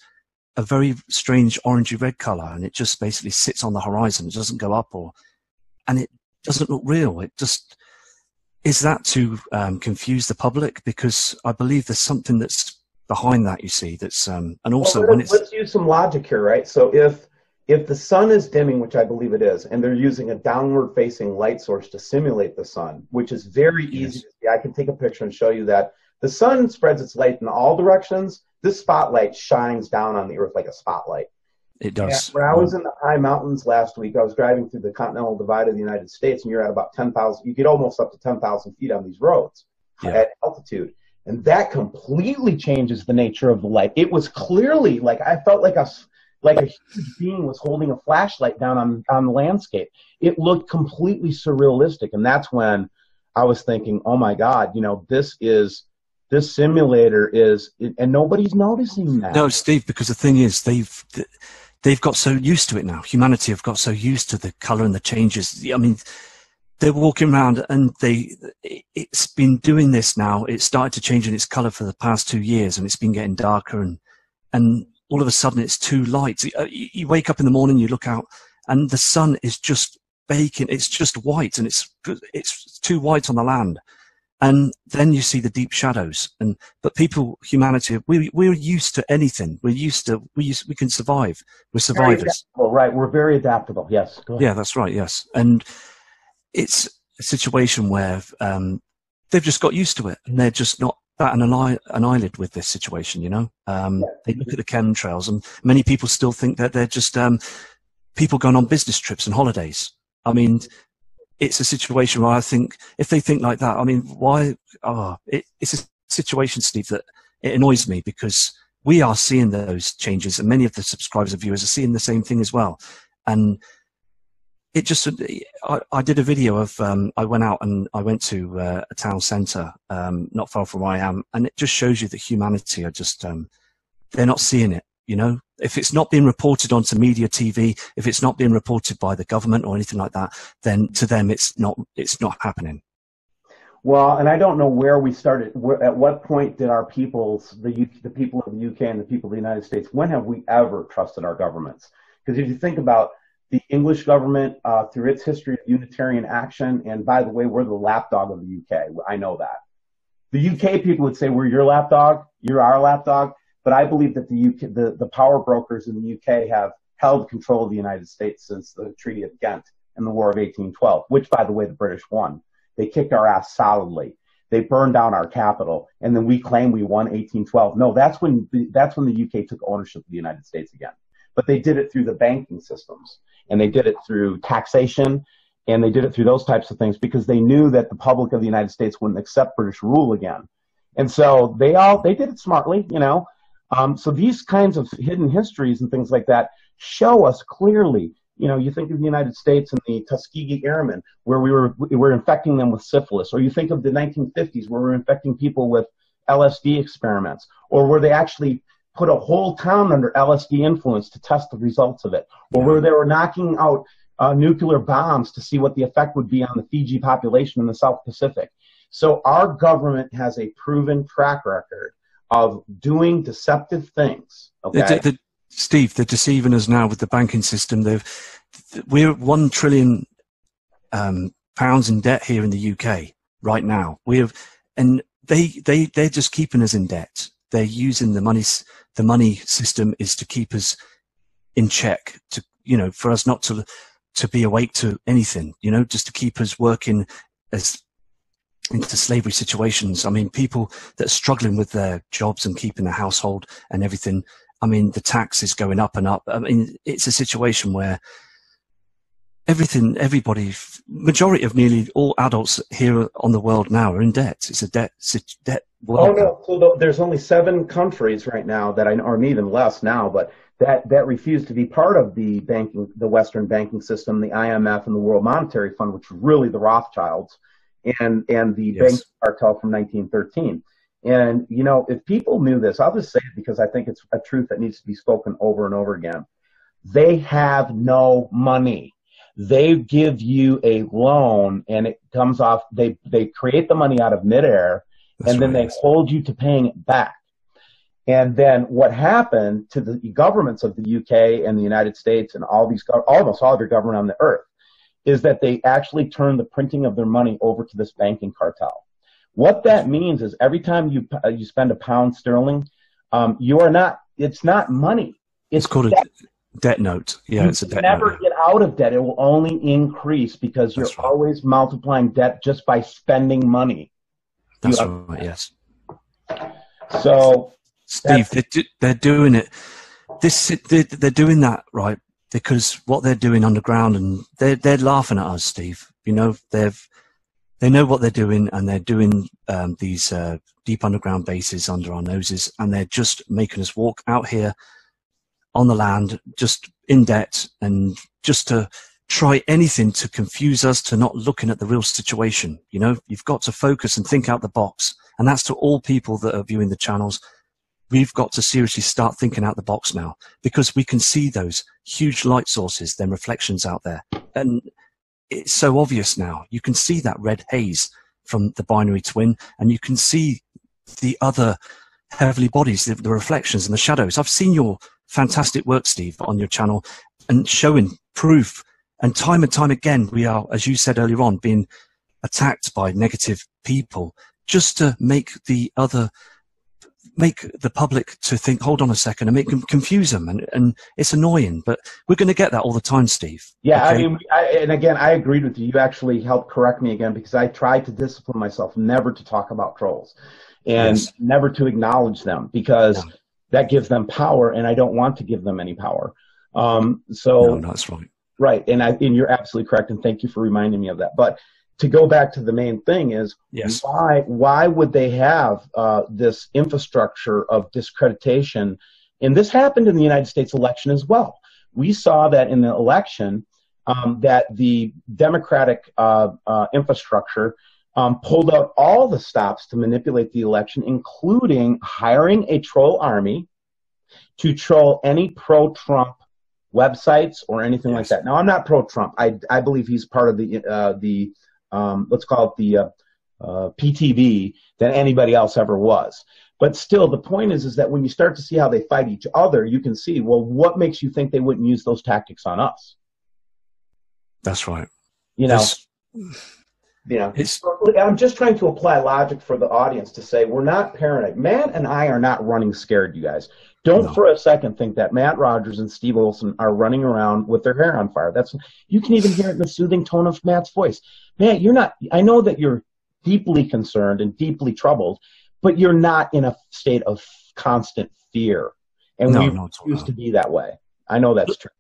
a very strange orangey red color, and it just basically sits on the horizon. It doesn't go up, and it doesn't look real. It just, is that to confuse the public? Because I believe there's something that's behind that, you see, that's and also well, let's use some logic here, right? So if the sun is dimming, which I believe it is, and they're using a downward facing light source to simulate the sun, which is very easy to see. I can take a picture and show you that the sun spreads its light in all directions. This spotlight shines down on the earth like a spotlight. It does. And when I was in the high mountains last week, I was driving through the continental divide of the United States, and you're at about 10,000, you get almost up to 10,000 feet on these roads at altitude. And that completely changes the nature of the light. It was clearly like, I felt like a huge being was holding a flashlight down on the landscape. It looked completely surrealistic. And that's when I was thinking, oh my God, you know, this simulator is, and nobody's noticing that. No, Steve, because the thing is, they've got so used to it now. Humanity have got so used to the color and the changes. I mean, they're walking around and it's been doing this now. It started to change in its color for the past 2 years, and it's been getting darker, and all of a sudden it's too light. You wake up in the morning, you look out, and the sun is just baking. It's just white, and it's too white on the land. And then you see the deep shadows. But people, humanity, we're used to anything. We can survive. We're survivors. Right. We're very adaptable. Yes. Go ahead. Yeah, that's right. Yes. And it's a situation where they've just got used to it, and they're just not batting an eyelid with this situation. You know, they look at the chemtrails, and many people still think that they're just people going on business trips and holidays. I mean, it's a situation where I think if they think like that, I mean, why? It's a situation, Steve, that it annoys me, because we are seeing those changes, and many of the subscribers and viewers are seeing the same thing as well. And it just, I did a video of, I went out and I went to a town centre, not far from where I am, and it just shows you that humanity are just, they're not seeing it, you know? If it's not being reported onto media TV, if it's not being reported by the government or anything like that, then to them it's not happening. Well, and I don't know where we started. At what point did our peoples, the people of the UK and the people of the United States, when have we ever trusted our governments? Because if you think about the English government through its history of Unitarian action, and by the way, we're the lapdog of the UK. I know that. The UK people would say we're your lapdog, you're our lapdog. But I believe that the power brokers in the UK have held control of the United States since the Treaty of Ghent and the War of 1812, which, by the way, the British won. They kicked our ass solidly. They burned down our capital, and then we claim we won 1812. No, that's when the UK took ownership of the United States again. But they did it through the banking systems, and they did it through taxation, and they did it through those types of things because they knew that the public of the United States wouldn't accept British rule again. And so they did it smartly, you know. So these kinds of hidden histories and things like that show us clearly, you know, you think of the United States and the Tuskegee Airmen, where we were infecting them with syphilis, or you think of the 1950s where we were infecting people with LSD experiments, or where they actually put a whole town under LSD influence to test the results of it, or where they were knocking out nuclear bombs to see what the effect would be on the Fiji population in the South Pacific. So our government has a proven track record of doing deceptive things. Okay, Steve, they're deceiving us now with the banking system. We're £1 trillion pounds in debt here in the UK right now. And they're just keeping us in debt. They're using the money system is to keep us in check, to, you know, for us not to be awake to anything, you know, just to keep us working as into slavery situations. I mean, people that are struggling with their jobs and keeping their household and everything. I mean, the tax is going up and up. I mean, it's a situation where majority of nearly all adults here on the world now are in debt. It's a debt world. Oh, no. So there's only 7 countries right now that or even less now, but that refuse to be part of the Western banking system, the IMF and the World Monetary Fund, which are really the Rothschilds, and the bank cartel from 1913. And, you know, if people knew this, I'll just say it because I think it's a truth that needs to be spoken over and over again. They have no money. They give you a loan and it comes off, they create the money out of midair, and then they hold you to paying it back. And then what happened to the governments of the UK and the United States and almost all of your government on the earth is that they actually turn the printing of their money over to this banking cartel. What that means is every time you spend £1 sterling, it's not money. It's called a debt note. Yeah, it's a debt note. You never get out of debt. It will only increase because you're always multiplying debt just by spending money. That's right, yes. So, Steve, they're doing it. They're doing that, right, because what they're doing underground, and they're laughing at us, Steve. You know, they know what they're doing, and they're doing these deep underground bases under our noses, and they're just making us walk out here on the land, just in debt, and just to try anything to confuse us to not looking at the real situation. You know, you've got to focus and think out the box, and that's to all people that are viewing the channels. We've got to seriously start thinking out the box now, because we can see those huge light sources, them reflections out there, and it's so obvious now. You can see that red haze from the binary twin, and you can see the other heavenly bodies, the reflections and the shadows. I've seen your fantastic work, Steve, on your channel, and showing proof. And time again, we are, as you said earlier on, being attacked by negative people just to make the public to think, hold on a second, and make them confuse them. And it's annoying, but we're going to get that all the time, Steve. Yeah, okay? I mean, and again, I agreed with you. You actually helped correct me again, because I tried to discipline myself never to talk about trolls and never to acknowledge them, because that gives them power, and I don't want to give them any power. No, that's right. Right, and you're absolutely correct, and thank you for reminding me of that. But to go back to the main thing is, why would they have this infrastructure of discreditation? And this happened in the United States election as well. We saw that in the election, that the Democratic infrastructure pulled out all the stops to manipulate the election, including hiring a troll army to troll any pro-Trump websites or anything like that. Now, I'm not pro-Trump. I believe he's part of the let's call it the PTB than anybody else ever was. But still, the point is that when you start to see how they fight each other, you can see, well, what makes you think they wouldn't use those tactics on us? That's right. You know, I'm just trying to apply logic for the audience to say we're not paranoid. Matt and I are not running scared, you guys. Don't for a second think that Matt Rogers and Steve Olson are running around with their hair on fire. You can even hear it in the soothing tone of Matt's voice. Matt, you're not. I know that you're deeply concerned and deeply troubled, but you're not in a state of constant fear. And we used to be that way. I know that's true.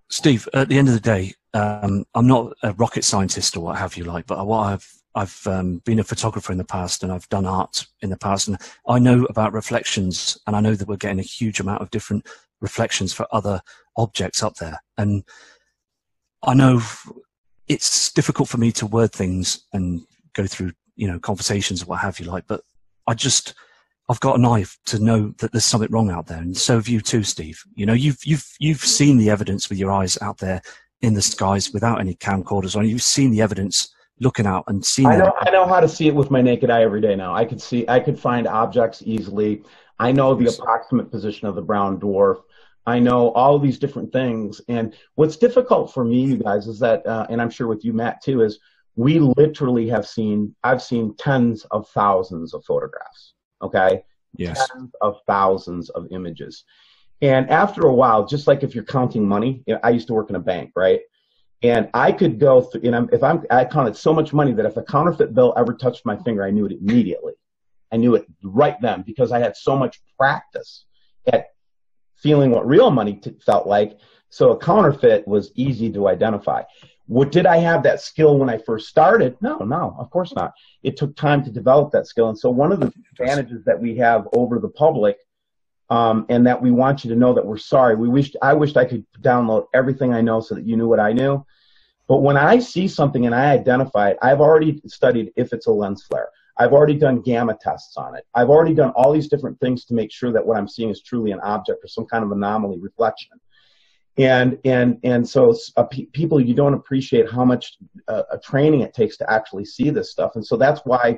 Steve, at the end of the day, I'm not a rocket scientist or what have you like, but I've been a photographer in the past, and I've done art in the past, and I know about reflections, and I know that we're getting a huge amount of different reflections for other objects up there. And I know it's difficult for me to word things and go through, conversations or what have you like, but I've got an eye to know that there's something wrong out there, and so have you too, Steve. You've seen the evidence with your eyes out there in the skies without any camcorders on. You've seen the evidence looking out and seeing. I know how to see it with my naked eye every day now. I could find objects easily. I know the approximate position of the brown dwarf. I know all these different things. And what's difficult for me, you guys, is that, and I'm sure with you, Matt, too, is we literally I've seen tens of thousands of photographs. Okay? Yes. Tens of thousands of images. And after a while, just like if you're counting money, I used to work in a bank, right? And I could go through, I counted so much money that if a counterfeit bill ever touched my finger, I knew it immediately. I knew it right then, because I had so much practice at feeling what real money felt like. So a counterfeit was easy to identify. Did I have that skill when I first started? No, of course not. It took time to develop that skill. And so one of the advantages that we have over the public, and that we want you to know that we're sorry. I wished I could download everything I know so that you knew what I knew. But when I see something and I identify it, I've already studied if it's a lens flare. I've already done gamma tests on it. I've already done all these different things to make sure that what I'm seeing is truly an object or some kind of anomaly reflection. And so people, you don't appreciate how much training it takes to actually see this stuff. And so that's why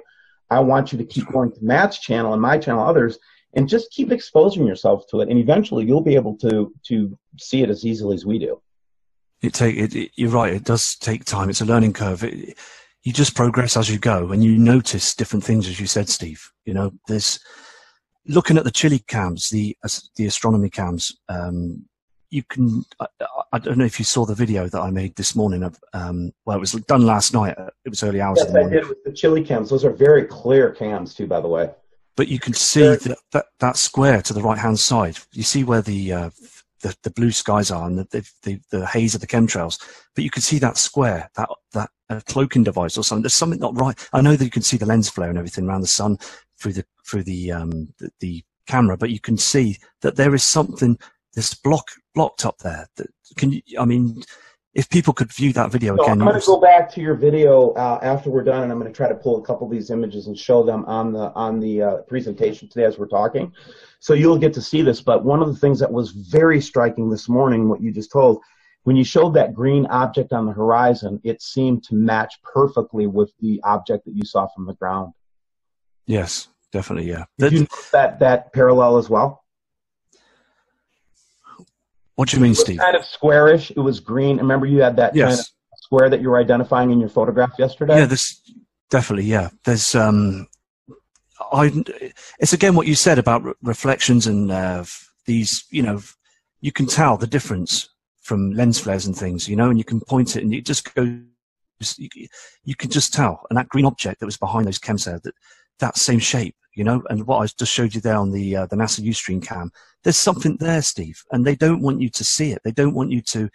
I want you to keep going to Matt's channel and my channel, others, and just keep exposing yourself to it. And eventually you'll be able to see it as easily as we do. You're right. It does take time. It's a learning curve. You just progress as you go, and you notice different things, as you said, Steve. There's looking at the Chile cams, the astronomy cams. You can. I don't know if you saw the video that I made this morning. Of it was done last night. It was early hours. Yes, of the morning. I did with the Chile cams. Those are very clear cams too, by the way. But you can see that square to the right-hand side. You see where the blue skies are and the haze of the chemtrails. But you can see that square, that cloaking device or something. There's something not right. I know that you can see the lens flare and everything around the sun through the camera, but you can see that there is something that's blocked up there. If people could view that video again. I'm going to go back to your video after we're done, and I'm going to try to pull a couple of these images and show them on the presentation today as we're talking. So you'll get to see this. But one of the things that was very striking this morning, what you just told, when you showed that green object on the horizon, it seemed to match perfectly with the object that you saw from the ground. Yes, definitely, yeah. Did you notice that parallel as well? What do you mean, It was Steve? kind of squarish. It was green. Remember, you had that kind of square that you were identifying in your photograph yesterday? Yeah, definitely, yeah. There's it's again what you said about reflections and these, you can tell the difference from lens flares and things, and you can point it and it just goes, you can just tell. And that green object that was behind those chemtrails, that same shape, and what I just showed you there on the NASA Ustream cam, there's something there, Steve, and they don't want you to see it. They don't want you to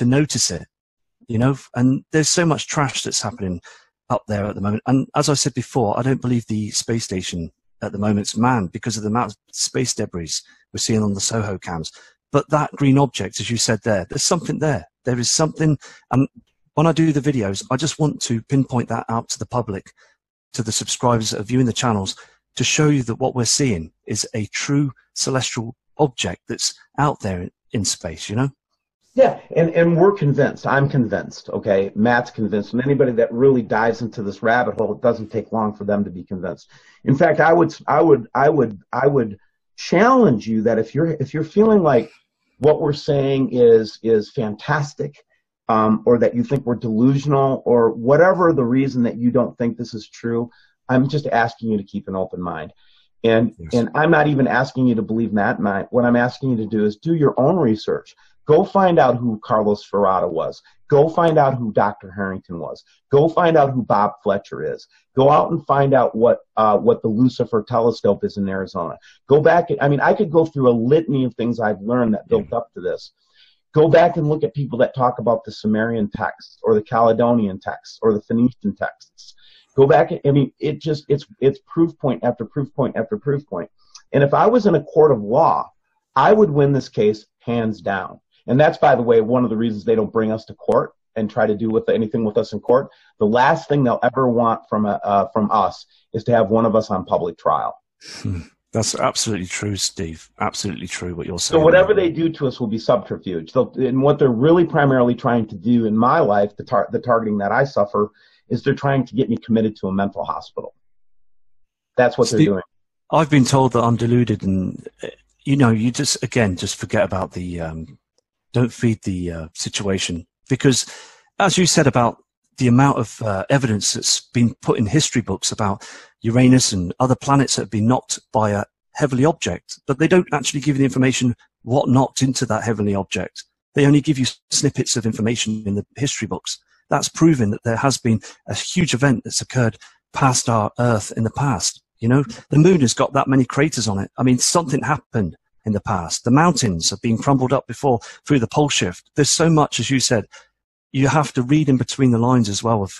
notice it, and there's so much trash that's happening up there at the moment. And as I said before, I don't believe the space station at the moment is manned because of the amount of space debris we're seeing on the SOHO cams. But that green object, as you said there's something there. There is something. And when I do the videos, I just want to pinpoint that out to the public, to the subscribers that are viewing the channels, to show you that what we're seeing is a true celestial object that's out there in space, Yeah, and we're convinced. I'm convinced. Okay, Matt's convinced, and anybody that really dives into this rabbit hole, it doesn't take long for them to be convinced. In fact, I would challenge you that if you're feeling like what we're saying is fantastic, or that you think we're delusional, or whatever the reason that you don't think this is true, I'm just asking you to keep an open mind. And I'm not even asking you to believe Matt and I. What I'm asking you to do is do your own research. Go find out who Carlos Ferrada was. Go find out who Dr. Harrington was. Go find out who Bob Fletcher is. Go out and find out what the Lucifer telescope is in Arizona. Go back. I could go through a litany of things I've learned that built up to this. Go back and look at people that talk about the Sumerian texts or the Caledonian texts or the Phoenician texts. Go back. It's proof point after proof point after proof point. And if I was in a court of law, I would win this case hands down. And that's, by the way, one of the reasons they don't bring us to court and try to do anything with us in court. The last thing they'll ever want from us is to have one of us on public trial. That's absolutely true, Steve. Absolutely true what you're saying. So whatever they do to us will be subterfuge. And what they're really primarily trying to do in my life, the targeting that I suffer, is they're trying to get me committed to a mental hospital. That's what they're doing. I've been told that I'm deluded, and you just forget about the don't feed the situation, because as you said about the amount of evidence that's been put in history books about Uranus and other planets that have been knocked by a heavenly object, but they don't actually give you the information what knocked into that heavenly object. They only give you snippets of information in the history books. That's proven that there has been a huge event that's occurred past our Earth in the past. The moon has got that many craters on it. Something happened in the past. The mountains have been crumbled up before through the pole shift. There's so much, as you said, you have to read in between the lines as well of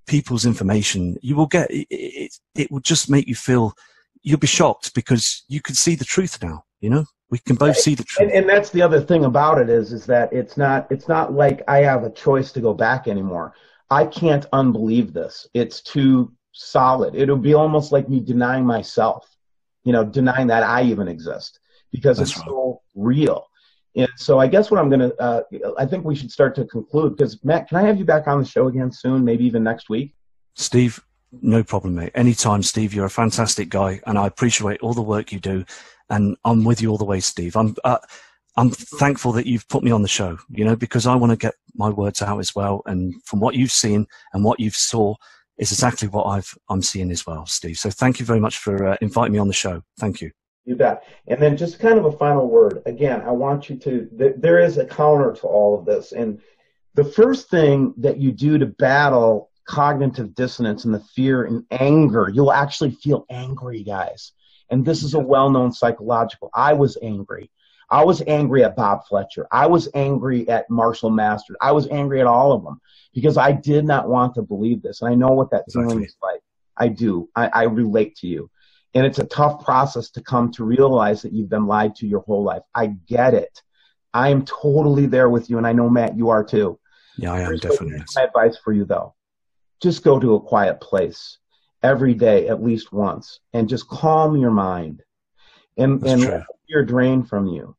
people's information. You will get, it will just make you feel, you'll be shocked because you can see the truth now, We can both see the truth. And that's the other thing about it is that it's not like I have a choice to go back anymore. I can't unbelieve this. It's too solid. It'll be almost like me denying myself, denying that I even exist, because it's so real. And so I guess what I'm going to, I think we should start to conclude, because Matt, can I have you back on the show again soon, maybe even next week? Steve, no problem, mate. Anytime, Steve. You're a fantastic guy, and I appreciate all the work you do, and I'm with you all the way, Steve. I'm thankful that you've put me on the show, because I want to get my words out as well. And from what you've seen and what you've saw is exactly what I'm seeing as well, Steve. So thank you very much for inviting me on the show. Thank you. You bet. And then just kind of a final word. Again, I want you to, there is a counter to all of this. And the first thing that you do to battle cognitive dissonance and the fear and anger, you'll actually feel angry, guys. And this is a well-known psychological. I was angry. I was angry at Bob Fletcher. I was angry at Marshall Masters. I was angry at all of them because I did not want to believe this. And I know what that feeling is like. I do. I relate to you. And it's a tough process to come to realize that you've been lied to your whole life. I get it. I am totally there with you. And I know, Matt, you are too. Yeah, I am definitely. My advice for you, though, just go to a quiet place every day, at least once, and just calm your mind and let fear drain from you.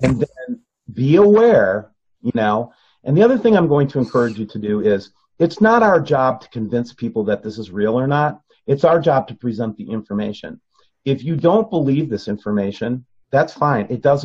And then be aware, you know. And the other thing I'm going to encourage you to do is, it's not our job to convince people that this is real or not. It's our job to present the information. If you don't believe this information, that's fine. It doesn't